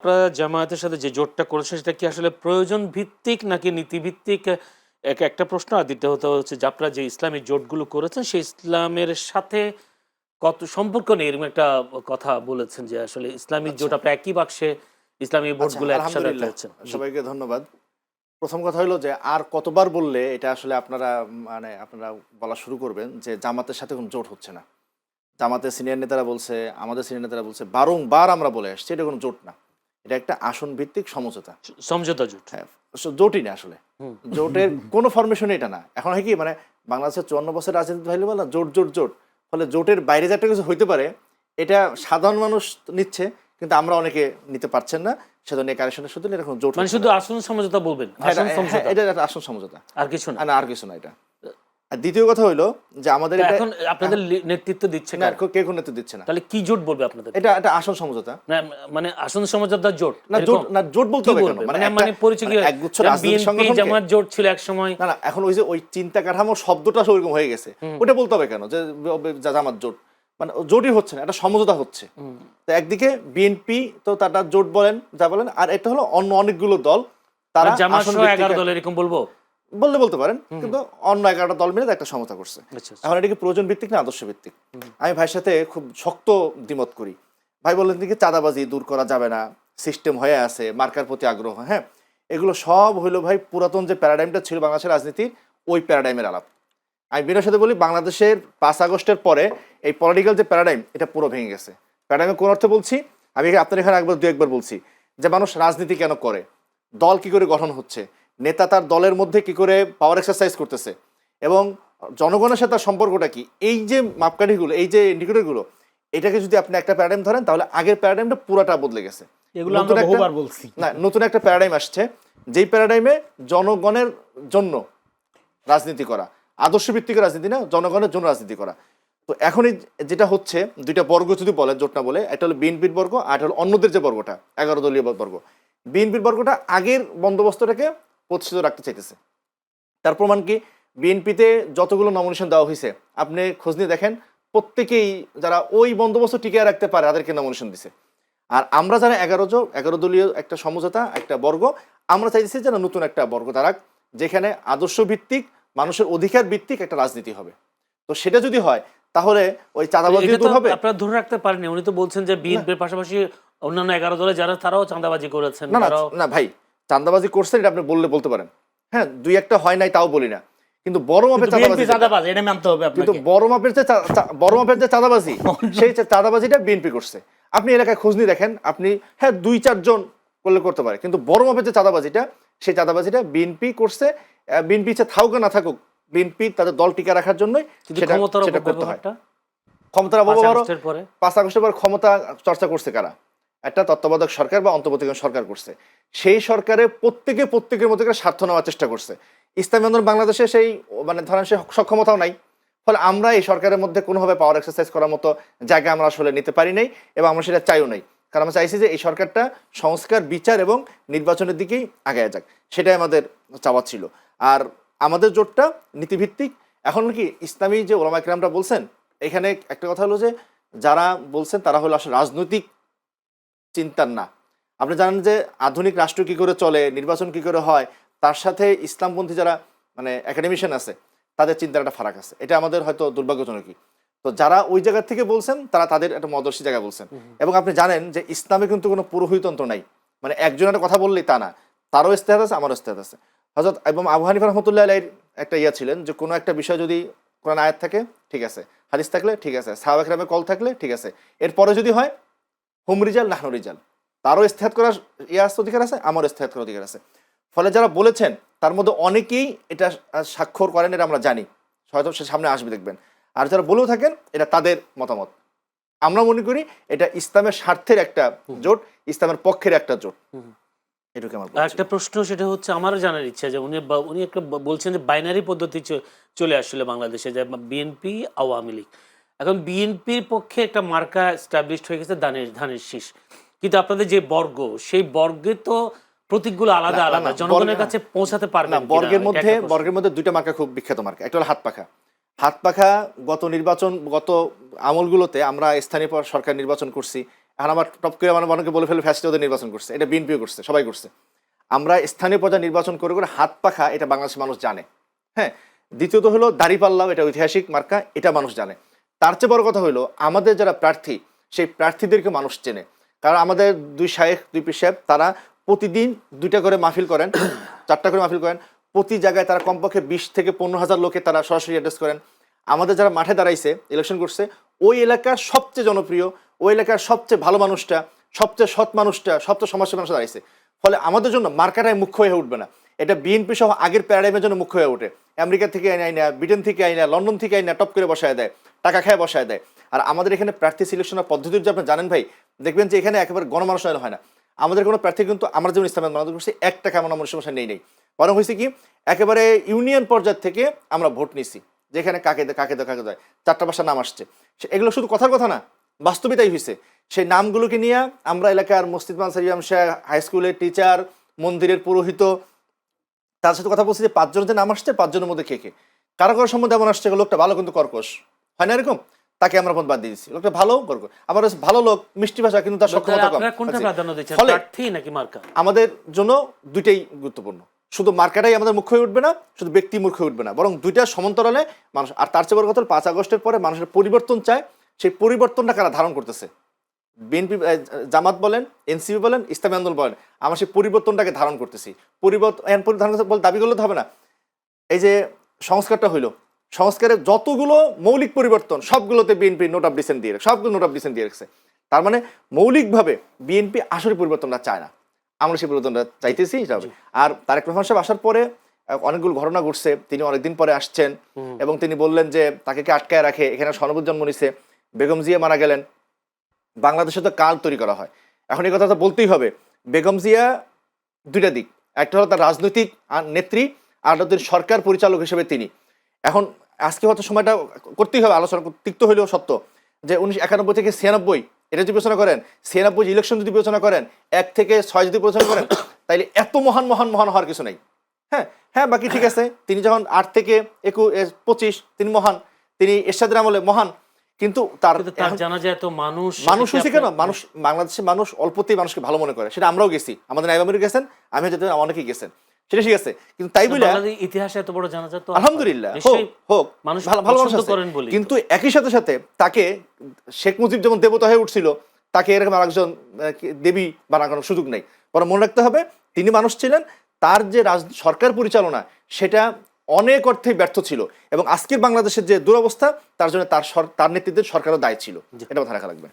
আপনারা জামায়াতের সাথে যে জোটটা করেছেন সেটা কি আসলে প্রয়োজন ভিত্তিক নাকি নীতিভিত্তিক? একটা প্রশ্ন। আর দ্বিতীয় হচ্ছে যে আপনারা যে ইসলামী জোটগুলো করেছেন সেই ইসলামের সাথে কত সম্পর্ক নেই এরকম একটা কথা বলেছেন যে আসলে ইসলামিক আচ্ছা জোট আপনারা একই বাক্সে ইসলামী আচ্ছা ভোটগুলো একসাথে রাখতে আলহামদুলিল্লাহ হচ্ছেন। জি। সবাইকে ধন্যবাদ। প্রথম কথা হলো যে আর কতবার বললে এটা আসলে আপনারা মানে আপনারা বলা শুরু করবেন যে জামাতের সাথে কোনো জোট হচ্ছে না। জামাতের সিনিয়র নেতারা বলছে, আমাদের সিনিয়র নেতারা বলছে, বারংবার আমরা বলে আসছি এটা কোনো জোট না। এটা একটা আসন ভিত্তিক সমঝোতা। সমঝোতা জোট। হ্যাঁ, জোটই না আসলে। হুম। জোটের কোনো ফরমেশনই এটা না। এখন হয় কি মানে বাংলাদেশের ৫৪ বছর রাজনীতি ভাইলে বলে না জোট, জোট, জোট। ফলে জোটের বাইরে যে একটা কিছু হইতে পারে এটা সাধারণ মানুষ নিচ্ছে কিন্তু আমরা অনেকে নিতে পারছেন না। সেজন্য এই কারেকশনের শুধু এরকম জোট মানে হচ্ছে শুধু না। আসন সমঝোতা বলবেন, হ্যাঁ, আসন হ্যাঁ, সমঝোতা এটা একটা আসল সমঝোতা। আর কিছু না। না আর কিছু না এটা। আর দ্বিতীয় কথা হইলো যে আমাদের তো এটা এখন আপনাদের নেতৃত্ব দিচ্ছে না কারা? কে কোন নেতৃত্ব দিচ্ছে না। তাহলে কি জোট বলবে আপনাদের? এটা আসল সমঝোতা। না, মানে আসন সমঝোতার জোট না জোট এরকম? না জোট বলতে কি হবে কেন? বলবে? মানে মানে পরিচয় কি? একগুচ্ছ রাজনৈতিক বিএনপি সংগঠনকে জামাত জোট ছিল এক সময়। না এখন ওই যে ওই চিন্তা কাঠামো শব্দটা ওইরকম হয়ে গেছে। ওটা বলতে হবে কেন যে জামাত জোট মানে জোটই হচ্ছে না, এটা সমঝোতা হচ্ছে। তো একদিকে বিএনপি তো তারা জোট বলেন যা বলেন, আর এটা হলো অন্য অনেকগুলো দল তারা জামাত আসন সহ ভিত্তিক 11 দল এরকম বলবো? বলতে পারেন, কিন্তু অন্য ১১টা দল মিলে একটা সমঝোতা করছে। আচ্ছা, আচ্ছা। এখন এটা কি প্রয়োজন ভিত্তিক না আদর্শ ভিত্তিক? আমি ভাইয়ের সাথে খুব শক্ত দ্বিমত করি। ভাই বললেন কি চাঁদাবাজি দূর করা যাবে না, সিস্টেম হয়ে আছে, মার্কার প্রতি আগ্রহ, হ্যাঁ এগুলো সব হইলো ভাই পুরাতন যে প্যারাডাইমটা ছিল বাংলাদেশের রাজনীতির ওই প্যারাডাইমের আলাপ। আমি বিনয়ের সাথে বলি বাংলাদেশের ৫ আগস্টের পরে এই পলিটিক্যাল যে প্যারাডাইম এটা পুরো ভেঙে গেছে। প্যারাডাইমে কোন অর্থে বলছি, আমি আপনার এখানে একবার দু একবার বলছি যে মানুষ রাজনীতি কেন করে, দল কি করে গঠন হচ্ছে, নেতা তার দলের মধ্যে কি করে পাওয়ার এক্সারসাইজ করতেছে এবং জনগণের সাথে তার সম্পর্কটা কি, এই যে মাপকাঠিগুলো, এই যে ইন্ডিকেটরগুলো, এটাকে যদি আপনি একটা প্যারাডাইম ধরেন তাহলে আগের প্যারাডাইমটা পুরাটা বদলে গেছে। এগুলো আমরা বহুবার বলছি। না নতুন একটা প্যারাডাইম আসছে, যেই প্যারাডাইমে জনগণের জন্য রাজনীতি করা, আদর্শ ভিত্তিক রাজনীতি না, জনগণের জন্য রাজনীতি করা। তো এখনই যেটা হচ্ছে দুইটা বর্গ যদি বলে জোট না বলে, একটা হলো বিএনপির বর্গ আর একটা হলো অন্যদের যে বর্গটা 11 দলীয় বর্গ। বিএনপির বর্গটা আগের বন্দোবস্তটাকে প্রতিষ্ঠিত রাখতে চাইতেছে। তার প্রমাণ কি, বিএনপিতে যতগুলো নমিনেশন দেওয়া হয়েছে আপনি খোঁজ নিয়ে দেখেন প্রত্যেকেই যারা ওই বন্দোবস্ত টিকিয়ে রাখতে পারে তাদেরকে নমিনেশন দিছে। আর আমরা যারা 11 দলীয় একটা সমঝোতা একটা বর্গ, আমরা চাইছি যেন নতুন একটা বর্গ দাঁড়াক যেখানে আদর্শ ভিত্তিক মানুষের অধিকার ভিত্তিক একটা রাজনীতি হবে। তো সেটা যদি হয় তাহলে ওই চাঁদাবাজি দূর হবে। আপনারা ধরে রাখতে পারেন। উনি তো বলছেন যে বিএনপির পাশাপাশি অন্যান্য 11 দলে যারা তারাও চাঁদাবাজি করেছেন। না না ভাই, চাঁদাবাজি করছেন এটা আপনি বলতে পারেন, হ্যাঁ দুই একটা হয় নাই তাও বলি না, কিন্তু বড় মাপের চাঁদাবাজ এটা মানতে হবে আপনাকে। কিন্তু বড় মাপের যে চাঁদাবাজি সেই চাঁদাবাজিটা বিএনপি করছে। আপনি এলাকায় খোঁজ নিয়ে দেখেন, আপনি হ্যাঁ ২-৪ জন করতে পারে, কিন্তু বড় মাপের যে চাঁদাবাজিটা সেই চাঁদাবাজিটা বিএনপি করছে। বিএনপি ইচ্ছা থাকুক না থাকুক, বিএনপি তাদের দল টিকে রাখার জন্যই সেটা করতে হয়। ক্ষমতার অপব্যবহার ৫ আগস্টের পর ক্ষমতা চর্চা করছে কারা? একটা তত্ত্বাবধায়ক সরকার বা অন্তর্বর্তীকালীন সরকার করছে। সেই সরকারে প্রত্যেকের মধ্যে স্বার্থ নেওয়ার চেষ্টা করছে। ইসলামী আন্দোলন বাংলাদেশে সেই মানে ধরেন সে সক্ষমতাও নাই। ফলে আমরা এই সরকারের মধ্যে কোনোভাবে পাওয়ার এক্সারসাইজ করার মতো জায়গা আমরা আসলে নিতে পারি নাই এবং আমরা সেটা চাইও নাই। কারণ আমরা চাইছি যে এই সরকারটা সংস্কার, বিচার এবং নির্বাচনের দিকেই আগায় যাক, সেটাই আমাদের চাওয়া ছিল। আর আমাদের জোটটা নীতিভিত্তিক। এখন কি ইসলামী যে ওলামা কিরামরা বলছেন, এখানে একটা কথা হলো যে যারা বলছেন তারা হলো আসলে রাজনৈতিক চিন্তার না। আপনি জানেন যে আধুনিক রাষ্ট্র কি করে চলে, নির্বাচন কি করে হয়, তার সাথে ইসলামপন্থী যারা মানে একাডেমিশিয়ান আছে তাদের চিন্তার একটা ফারাক আছে। এটা আমাদের হয়তো দুর্ভাগ্যজনকই। তো যারা ওই জায়গা থেকে বলছেন তারা তাদের একটা মদর্শী জায়গা বলছেন। এবং আপনি জানেন যে ইসলামে কিন্তু কোনো পুরোহিতন্ত্র নাই, মানে একজনের একটা কথা বললেই তা না, তারও ইস্তেহাদ আছে, আমারও ইস্তেহাদ আছে। হযরত এবং আবু হানিফা রাহমাতুল্লাহ আলাইহির একটা ইয়া ছিলেন যে কোনো একটা বিষয় যদি কোরআন আয়াত থাকে ঠিক আছে, হাদিস থাকলে ঠিক আছে, সাহাবা কেরামের কল থাকলে ঠিক আছে, এরপরে যদি হয় হুম রিজাল নাহনু রিজাল, তারও ইস্তেহাদ করার অধিকার আছে, আমারও ইস্তেহাদ করার অধিকার আছে। ফলে যারা বলেছেন তার মধ্যে অনেকেই এটা স্বাক্ষর করেন, এটা আমরা জানি, হয়তো সে সামনে আসবে দেখবেন। আর যারা বলেও থাকেন এটা তাদের মতামত। আমরা মনে করি এটা ইসলামের স্বার্থের একটা জোট, ইসলামের পক্ষের একটা জোট। এটুকু আমার একটা প্রশ্ন, সেটা হচ্ছে আমারও জানার ইচ্ছা যে উনি একটা বলছেন যে বাইনারি পদ্ধতি চলে আসলে বাংলাদেশে, যে বিএনপি আওয়ামী লীগ। এখন বিএনপির পক্ষে একটা মার্কা এস্টাবলিশড হয়ে গেছে ধানের শীষ, কিন্তু আপনাদের যে বর্গ সেই বর্গে তো প্রতীকগুলো আলাদা আলাদা, জনগণের কাছে পৌঁছাতে পারবে না। বর্গের মধ্যে দুইটা মার্কা খুব বিখ্যাত মার্কা, একটা হলো হাত পাখা। গত আমলগুলোতে আমরা স্থানীয় সরকার নির্বাচন করছি, আর আমার টপ করে মানে অনেকে বলে ফেলে ফ্যাসিস্ট ওদের নির্বাচন করছে, এটা বিএনপিও করছে, সবাই করছে। আমরা স্থানীয় পর্যায়ে নির্বাচন করে করে হাত পাখা, এটা বাংলাদেশের মানুষ জানে। হ্যাঁ, দ্বিতীয়ত হলো দাঁড়িপাল্লা, এটা ঐতিহাসিক মার্কা, এটা মানুষ জানে। তার চেয়ে বড় কথা হলো আমাদের যারা প্রার্থী, সেই প্রার্থীদেরকে মানুষ চেনে। কারণ আমাদের দুই শায়েখ, দুই পীর সাহেব, তারা প্রতিদিন 2টা করে মাহফিল করেন, 4টা করে মাহফিল করেন। প্রতি জায়গায় তারা কমপক্ষে 20 থেকে 15,000 লোকে তারা সরাসরি অ্যাড্রেস করেন। আমাদের যারা মাঠে দাঁড়াইছে, ইলেকশন করছে, ওই এলাকার সবচেয়ে জনপ্রিয়, ওই এলাকার সবচেয়ে ভালো মানুষটা, সবচেয়ে সৎ মানুষটা, সবচেয়ে সমাজসেবী মানুষ দাঁড়াইছে। ফলে আমাদের জন্য মার্কাটাই মুখ্য হয়ে উঠবে না, এটা বিএনপি সহ আগের প্যারাডাইমের জন্য মুখ্য হয়ে ওঠে। আমেরিকা থেকে আইনা, ব্রিটেন থেকে আইনা, লন্ডন থেকে আইনা টপ করে বসায় দেয়, টাকা খায় বসায় দেয়। আর আমাদের এখানে প্রার্থী সিলেকশনের পদ্ধতি যদি আপনি জানেন ভাই, দেখবেন যে এখানে একেবারে গণমানুষ হয় না। আমাদের কোনো প্রার্থী কিন্তু আমরা যেমন ইসলামের মানুষ করছি, 1 টাকা এমন মানুষের সমস্যা নেই। বরং হয়েছে কি, একেবারে ইউনিয়ন পর্যায় থেকে আমরা ভোট নিছি, যেখানে কাকে দেয় 4টা ভাষার নাম আসছে। এগুলো শুধু কথার কথা না, বাস্তবে তাই হয়েছে। সেই নামগুলোকে নিয়ে আমরা এলাকার মসজিদ মানসার ইমাম সাহেব, হাই স্কুলের টিচার, মন্দিরের পুরোহিত, তার সাথে কথা বলছি যে 5 জনের যে নাম আসছে, 5 জনের মধ্যে কে কারো সম্বন্ধে এমন আসছে, লোকটা ভালো কিন্তু কর্কশ, হয় না এরকম, তাকে আমরা ফোন বাদ দিয়ে দিচ্ছি। লোকটা ভালো কর্কশ, আবার ভালো লোক, মিষ্টি ভাষা, কিন্তু তার সক্ষমতা কম। কোনটা প্রাধান্য দিচ্ছেন, ফলে প্রার্থী নাকি মার্কা? আমাদের জন্য দুইটাই গুরুত্বপূর্ণ। শুধু মার্কাটাই আমাদের মুখ্য হয়ে উঠবে না, শুধু ব্যক্তি মুখ্য হয়ে উঠবে না, বরং দুইটা সমান্তরালে মানুষ। আর তার চেয়ে বড় কথা, 5 আগস্টের পরে মানুষের পরিবর্তন চায়, সেই পরিবর্তনটা কারা ধারণ করতেছে? বিএনপি, জামাত বলেন, এনসিপি বলেন, ইসলামী আন্দোলন বলেন, আমরা সেই পরিবর্তনটাকে ধারণ করতেছি। ধারণ করতে বলে দাবি করলে তো হবে না। এই যে সংস্কারটা হইলো, সংস্কারের যতগুলো মৌলিক পরিবর্তন সবগুলোতে বিএনপি নোট অফ ডিসেন্ট দিয়ে রাখছে। তার মানে মৌলিকভাবে বিএনপি আসলে পরিবর্তনটা চায় না, আমরা সেই পরিবর্তনটা চাইতেছি। আর তারেক রহমান সাহেব আসার পরে অনেকগুলো ঘটনা ঘটছে। তিনি অনেকদিন পরে আসছেন এবং তিনি বললেন যে তাকে কে আটকায় রাখে, এখানে সনবুদ জন্ম নিছে, বেগম জিয়া মারা গেলেন, বাংলাদেশে তো কাল তৈরি করা হয়। এখন এই কথা তো বলতেই হবে, বেগম জিয়া 2টা দিক, একটা হলো তার রাজনৈতিক নেত্রী, আর একটা সরকার পরিচালক হিসেবে তিনি। এখন আজকে হয়তো সময়টা করতেই হবে আলোচনা, তিক্ত হইলেও সত্য, যে 1991 থেকে 96 এটা যদি বিবেচনা করেন, 96 ইলেকশন যদি বিবেচনা করেন, 1 থেকে 6 যদি বিবেচনা করেন, তাইলে এত মহান হওয়ার কিছু নাই। হ্যাঁ, বাকি ঠিক আছে। তিনি যখন 8 থেকে 25 তিনি মহান, তিনি এরশাদের আমলে মহান, কিন্তু তার জানা যায় তো মানুষ হয়েছে কেন? বাংলাদেশের মানুষ অল্পতেই মানুষকে ভালো মনে করে, সেটা আমরাও গেছি, আমাদের নাইবামির গেছেন, আমি যেতে অনেকেই গেছেন, সেটা ঠিক আছে। কিন্তু তাই বলে ইতিহাসে এত বড় জানা যায় তো আলহামদুলিল্লাহ, হোক, মানুষ ভালো মানুষ করেন বলি। কিন্তু একই সাথে তাকে শেখ মুজিব যেমন দেবতা হয়ে উঠছিল, তাকে এরকম আরেকজন দেবী বানানোর সুযোগ নেই। বরং মনে রাখতে হবে, তিনি মানুষ ছিলেন, তার যে সরকার পরিচালনা সেটা অনেক অর্থেই ব্যর্থ ছিল, এবং আজকের বাংলাদেশের যে দুরবস্থা, তার জন্য তার নেতৃত্বের সরকারও দায়ী ছিল, এটা মাথায় রাখা লাগবে।